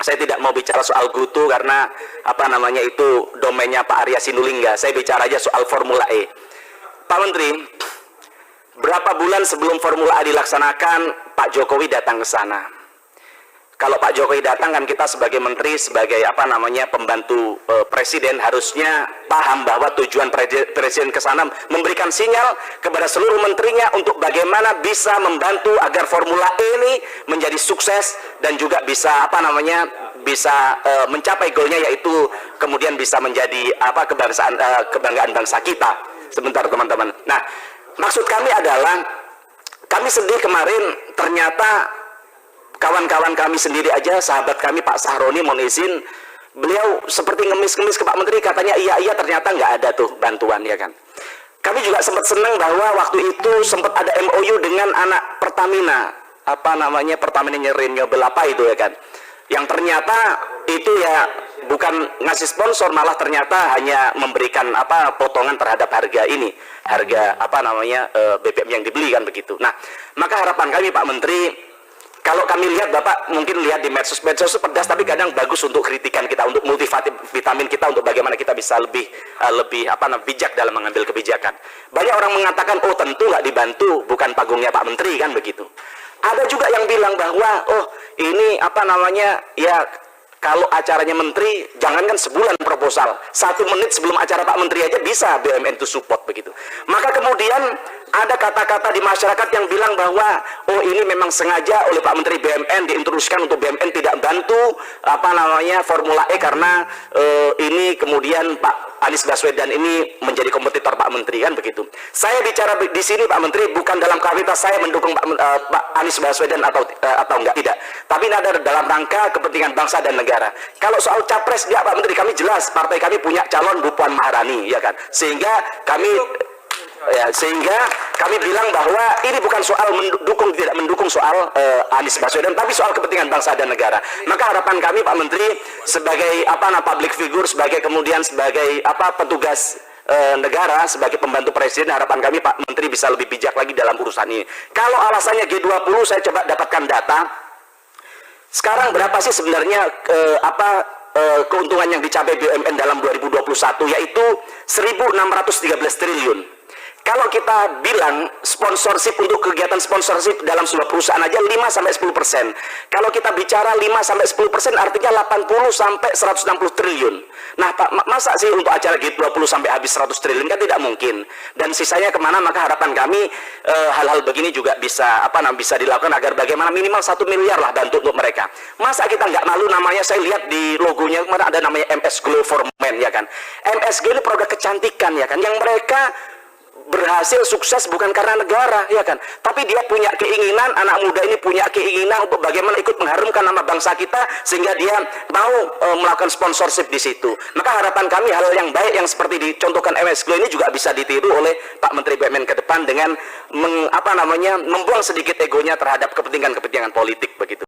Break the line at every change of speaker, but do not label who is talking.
Saya tidak mau bicara soal GoTo karena apa namanya itu domainnya Pak Arya Sinulinga. Saya bicara aja soal Formula E. Pak Menteri, berapa bulan sebelum Formula E dilaksanakan, Pak Jokowi datang ke sana. Kalau Pak Jokowi datang kan kita sebagai menteri, sebagai apa namanya pembantu presiden harusnya paham bahwa tujuan presiden ke sana memberikan sinyal kepada seluruh menterinya untuk bagaimana bisa membantu agar Formula E ini menjadi sukses dan juga bisa apa namanya bisa mencapai goalnya, yaitu kemudian bisa menjadi apa kebanggaan bangsa kita. Sebentar teman-teman. Nah, maksud kami adalah kami sedih kemarin ternyata kawan-kawan kami sendiri aja, sahabat kami Pak Sahroni, mohon izin, beliau seperti ngemis-ngemis ke Pak Menteri, katanya iya ternyata nggak ada tuh bantuan, ya kan. Kami juga sempat senang bahwa waktu itu sempat ada MOU dengan anak Pertamina, apa namanya Pertamina Renewable apa itu, ya kan, yang ternyata itu ya bukan ngasih sponsor, malah ternyata hanya memberikan apa potongan terhadap harga ini, harga apa namanya BBM yang dibeli kan begitu. Nah, maka harapan kami Pak Menteri, kalau kami lihat, Bapak mungkin lihat di medsos itu pedas, tapi kadang bagus untuk kritikan kita, untuk multivitamin kita, untuk bagaimana kita bisa lebih bijak dalam mengambil kebijakan. Banyak orang mengatakan, oh tentu nggak dibantu, bukan panggungnya Pak Menteri kan begitu. Ada juga yang bilang bahwa, oh ini apa namanya, ya kalau acaranya Menteri, jangankan sebulan proposal, 1 menit sebelum acara Pak Menteri aja bisa BUMN itu support begitu. Maka kemudian ada kata-kata di masyarakat yang bilang bahwa oh ini memang sengaja oleh Pak Menteri BUMN diintroduksikan untuk BUMN tidak bantu apa namanya Formula E karena ini kemudian Pak Anies Baswedan ini menjadi kompetitor Pak Menteri kan begitu. Saya bicara di sini Pak Menteri bukan dalam kapasitas saya mendukung Pak Anies Baswedan atau enggak, tidak. Tapi ini ada dalam rangka kepentingan bangsa dan negara. Kalau soal capres dia Pak Menteri, kami jelas partai kami punya calon Bu Puan Maharani, ya kan. Sehingga kami bilang bahwa ini bukan soal mendukung tidak mendukung soal Anies Baswedan, tapi soal kepentingan bangsa dan negara. Maka harapan kami Pak Menteri sebagai public figure, sebagai kemudian sebagai petugas negara, sebagai pembantu presiden, harapan kami Pak Menteri bisa lebih bijak lagi dalam urusan ini. Kalau alasannya G20, saya coba dapatkan data. Sekarang berapa sih sebenarnya keuntungan yang dicapai BUMN dalam 2021, yaitu 1.613 triliun. Kalau kita bilang sponsorship untuk kegiatan sponsorship dalam sebuah perusahaan aja 5-10%. Kalau kita bicara 5-10% artinya 80 sampai 160 triliun. Nah, Pak, masa sih untuk acara G20 sampai habis 100 triliun kan tidak mungkin. Dan sisanya kemana? Maka harapan kami hal-hal begini juga bisa bisa dilakukan agar bagaimana minimal 1 miliar lah bantu untuk mereka. Masa kita nggak malu, namanya saya lihat di logonya kemarin ada namanya MS Glow for Men, ya kan. MSG ini produk kecantikan, ya kan, yang mereka berhasil sukses bukan karena negara, ya kan, tapi dia punya keinginan, anak muda ini punya keinginan untuk bagaimana ikut mengharumkan nama bangsa kita sehingga dia mau melakukan sponsorship di situ. Maka harapan kami hal yang baik yang seperti dicontohkan MS Glow ini juga bisa ditiru oleh Pak Menteri BUMN ke depan dengan membuang sedikit egonya terhadap kepentingan politik begitu.